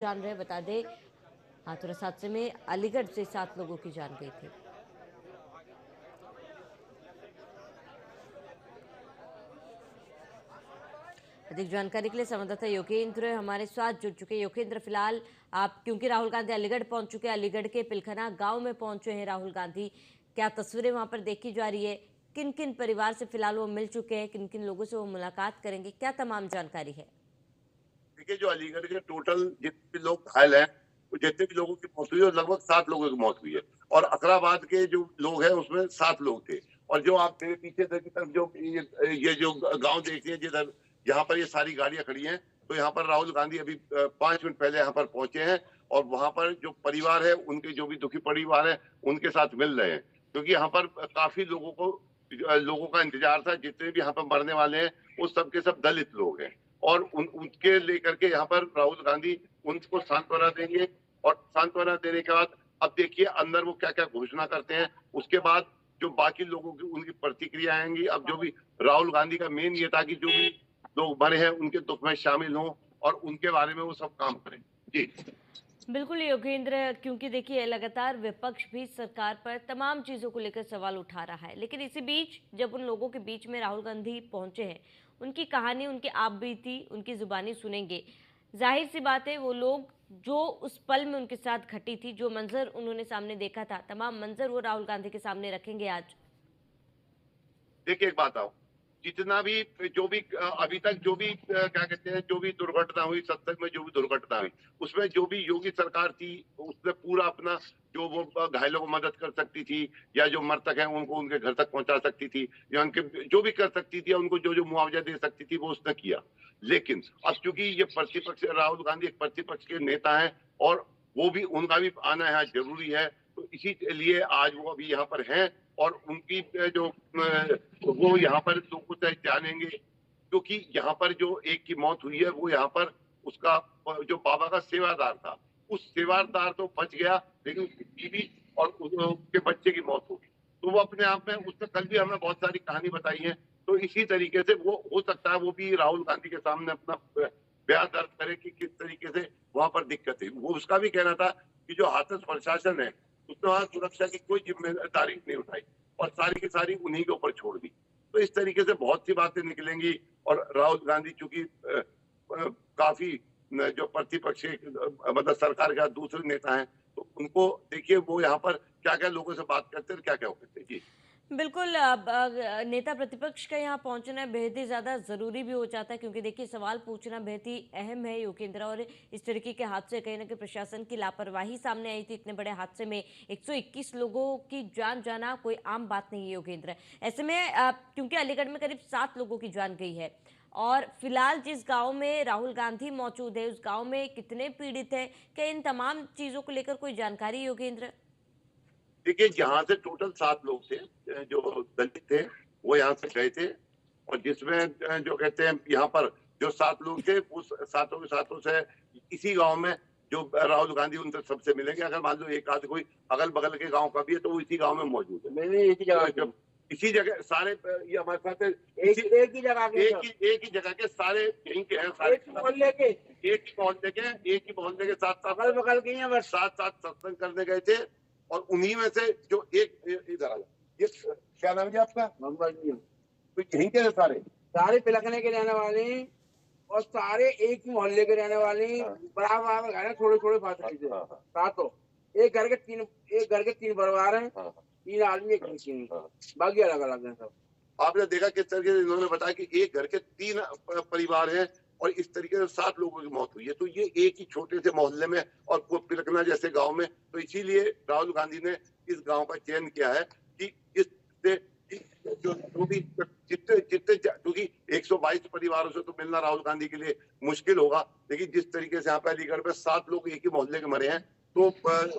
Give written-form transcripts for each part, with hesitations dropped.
जान रहे बता दें, हाथरस हादसे में अलीगढ़ से 7 लोगों की जान गई थी। अधिक जानकारी के लिए संवाददाता योगेंद्र हमारे साथ जुड़ चुके। योगेंद्र, फिलहाल आप, क्योंकि राहुल गांधी अलीगढ़ पहुंच चुके हैं, अलीगढ़ के पिलखना गांव में पहुंचे हैं राहुल गांधी, क्या तस्वीरें वहां पर देखी जा रही है? किन किन परिवार से फिलहाल वो मिल चुके हैं, किन किन लोगों से वो मुलाकात करेंगे, क्या तमाम जानकारी है? देखिए, जो अलीगढ़ के टोटल जितने भी लोग घायल हैं, वो जितने भी लोगों की मौत हुई है, लगभग 7 लोगों की मौत हुई है। और अकराबाद के जो लोग हैं उसमें 7 लोग थे। और जो आप मेरे पीछे की तरफ जो ये जो गांव देखिए, जिधर यहाँ पर ये सारी गाड़ियां खड़ी हैं, तो यहाँ पर राहुल गांधी अभी 5 मिनट पहले यहाँ पर पहुंचे हैं। और वहां पर जो परिवार है, उनके जो भी दुखी परिवार है, उनके साथ मिल रहे हैं। क्योंकि यहाँ पर काफी लोगों का इंतजार था। जितने भी यहाँ पर मरने वाले हैं, वो सबके सब दलित लोग हैं। और उनके लेकर के यहाँ पर राहुल गांधी उनको सांत्वना देंगे। और सांत्वना देने के बाद अब देखिए अंदर वो क्या क्या घोषणा करते हैं। उसके बाद जो बाकी लोगों की उनकी प्रतिक्रिया आएंगी। अब जो भी राहुल गांधी का मेन ये था कि जो भी लोग मरे हैं उनके दुख में शामिल हों और उनके बारे में वो सब काम करें। जी बिल्कुल योगेंद्र, क्योंकि देखिए लगातार विपक्ष भी सरकार पर तमाम चीजों को लेकर सवाल उठा रहा है, लेकिन इसी बीच जब उन लोगों के बीच में राहुल गांधी पहुंचे हैं, उनकी कहानी, उनकी आप बीती, उनकी जुबानी सुनेंगे। जाहिर सी बात है, वो लोग जो उस पल में उनके साथ घटी थी, जो मंजर उन्होंने सामने देखा था, तमाम मंजर वो राहुल गांधी के सामने रखेंगे आज। देखिए, एक बात आओ, जितना भी जो भी अभी तक जो भी क्या कहते हैं, जो भी दुर्घटना हुई, सत्संग में जो भी दुर्घटना हुई, उसमें जो भी योगी सरकार थी, उसने पूरा अपना जो वो घायलों को मदद कर सकती थी, या जो मृतक हैं उनको उनके घर तक पहुंचा सकती थी, या उनके जो भी कर सकती थी, या उनको जो जो मुआवजा दे सकती थी, वो उसने किया। लेकिन अब चूंकि ये प्रतिपक्ष, राहुल गांधी एक प्रतिपक्ष के नेता है, और वो भी, उनका भी आना यहाँ जरूरी है, तो इसी लिए आज वो अभी यहाँ पर हैं। और उनकी जो वो यहाँ पर लोगों से जानेंगे। क्योंकि यहाँ पर जो एक की मौत हुई है, वो यहाँ पर उसका जो बाबा का सेवादार था, उस सेवादार तो बच गया, लेकिन उसकी बीवी और उसके बच्चे की मौत हो गई। तो वो अपने आप में, उसने कल भी हमें बहुत सारी कहानी बताई है। तो इसी तरीके से वो हो सकता है वो भी राहुल गांधी के सामने अपना बयान दर्ज करे कि किस तरीके से वहां पर दिक्कत है। वो उसका भी कहना था कि जो हाथरस प्रशासन है, उसने वहां सुरक्षा की कोई जिम्मेदारी नहीं उठाई और सारी की सारी उन्हीं के ऊपर छोड़ दी। तो इस तरीके से बहुत सी बातें निकलेंगी। और राहुल गांधी चूंकि काफी जो प्रतिपक्ष मतलब सरकार का दूसरे नेता हैं, तो उनको देखिए वो यहाँ पर क्या क्या लोगों से बात करते हैं, क्या क्या करते हैं। जी बिल्कुल, नेता प्रतिपक्ष का यहाँ पहुंचना बेहद ही ज्यादा जरूरी भी हो जाता है, क्योंकि देखिए सवाल पूछना बेहद ही अहम है योगेंद्र। और इस तरीके के हादसे, कहीं ना कहीं प्रशासन की लापरवाही सामने आई थी। इतने बड़े हादसे में 121 लोगों की जान जाना कोई आम बात नहीं है योगेंद्र। ऐसे में क्योंकि अलीगढ़ में करीब 7 लोगों की जान गई है, और फिलहाल जिस गांव में राहुल गांधी मौजूद है, उस गांव में कितने पीड़ित है, क्या इन तमाम चीजों को लेकर कोई जानकारी योगेंद्र? देखिए, यहाँ से टोटल 7 लोग थे जो दलित थे, वो यहाँ से गए थे। और जिसमें जो कहते हैं यहाँ पर जो 7 लोग थे, उस सातों के सातों से इसी गांव में जो राहुल गांधी उनसे सबसे मिलेंगे। अगर मान लो एक आध कोई अगल बगल के गांव का भी है, तो वो इसी गांव में मौजूद है। नहीं नहीं, एक ही जगह जब इसी जगह सारे ये हमारे साथ एक ही जगह के एक ही जगह के सारे यहीं के हैं। सारे एक ही मोहल्ले के एक ही मोहल्ले के साथ अगल बगल के हैं, बस साथ साथ सत्संग करने गए थे। और उन्हीं में से जो एक इधर आ जाओ, ये क्या नाम है आपका? मोहम्मद जी तो यहीं के हैं सारे सारे पिलखने के रहने वाले हैं, और सारे एक ही मोहल्ले के रहने वाले हैं। बराबर बराबर घर है, थोड़े थोड़े फासले से सातों। एक घर के तीन परिवार हैं, 3 आदमी एक लड़की हैं, बाकी अलग अलग हैं सब। आपने देखा किस तरीके से इन्होंने बताया कि एक घर के 3 परिवार हैं, और इस तरीके से 7 लोगों की मौत हुई है। तो ये एक ही छोटे से मोहल्ले में और वो पिलखना जैसे गांव में। तो इसीलिए राहुल गांधी ने इस गांव का चयन किया है कि इससे जो भी जितने जितने क्योंकि 122 परिवारों से तो मिलना राहुल गांधी के लिए मुश्किल होगा। लेकिन जिस तरीके से यहाँ पे अलीगढ़ में 7 लोग एक ही मोहल्ले के मरे हैं, तो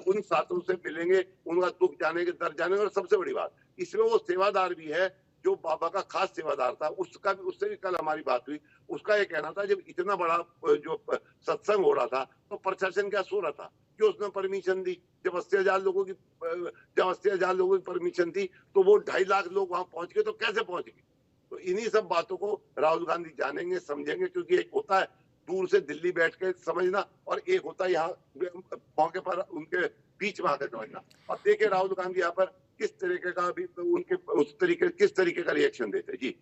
उन 7 से मिलेंगे, उनका दुख जानेंगे, दर्द जानेंगे। और सबसे बड़ी बात, इसमें वो सेवादार भी है जो बाबा का खास सेवादार था, उससे भी कल हमारी बात हुई। उसका ये कहना था, जब इतना बड़ा जो सत्संग हो रहा था, तो प्रशासन क्या सो रहा था कि उसने परमिशन दी। जब 80,000 लोगों की परमिशन थी, तो वो 2.5 लाख लोग वहां पहुंच गए, तो कैसे पहुंच गए? तो इन्हीं सब बातों को राहुल गांधी जानेंगे, समझेंगे। क्योंकि एक होता है दूर से दिल्ली बैठ के समझना और एक होता यहाँ मौके पर उनके बीच में आकर समझना। अब देखिए राहुल गांधी यहाँ पर किस तरीके का अभी उनके किस तरीके का रिएक्शन देते हैं। जी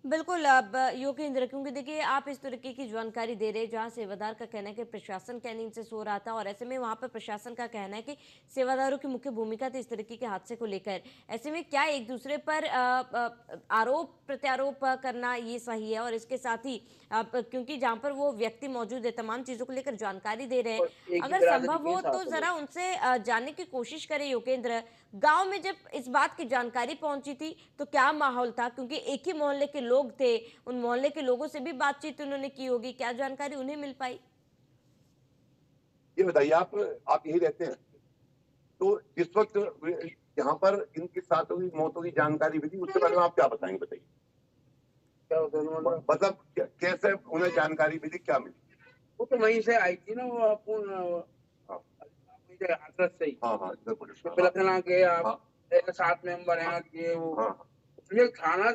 बिल्कुल, अब योगेंद्र, क्योंकि देखिए आप इस तरीके की जानकारी दे रहे हैं जहां सेवादार का कहना है कि प्रशासन क्या नींद से सो रहा था, और ऐसे में वहां पर प्रशासन का कहना है कि सेवादारों की मुख्य भूमिका थी इस तरीके के हादसे को लेकर। ऐसे में क्या एक दूसरे पर आरोप प्रत्यारोप करना ये सही है? और इसके साथ ही क्योंकि जहां पर वो व्यक्ति मौजूद है तमाम चीजों को लेकर जानकारी दे रहे हैं, और एक ही अगर बिरादरी संभव के हो साथ तो हो। जरा उनसे जानने की कोशिश करें योगेंद्र, गांव में जब इस बात की जानकारी पहुंची थी तो क्या माहौल था? क्योंकि एक ही मोहल्ले के लोग थे, उन मोहल्ले के लोगों से भी बातचीत उन्होंने की होगी, क्या जानकारी उन्हें मिल पाई? ये बताइए, आप यही रहते हैं तो जिस वक्त यहाँ पर इनके साथ हुई मौतों की जानकारी मिली उसके बारे में आप क्या बताएंगे? बताइए क्या होता है मतलब कैसे उन्हें जानकारी मिली, क्या मिली? वो तो वहीं से आई थी ना, वो अपन हाथरस से ही। हाँ हाँ, इधर पुलिस बिलखना के आप हाँ 7 मेंबर हैं, ये वो हाँ उसने थाना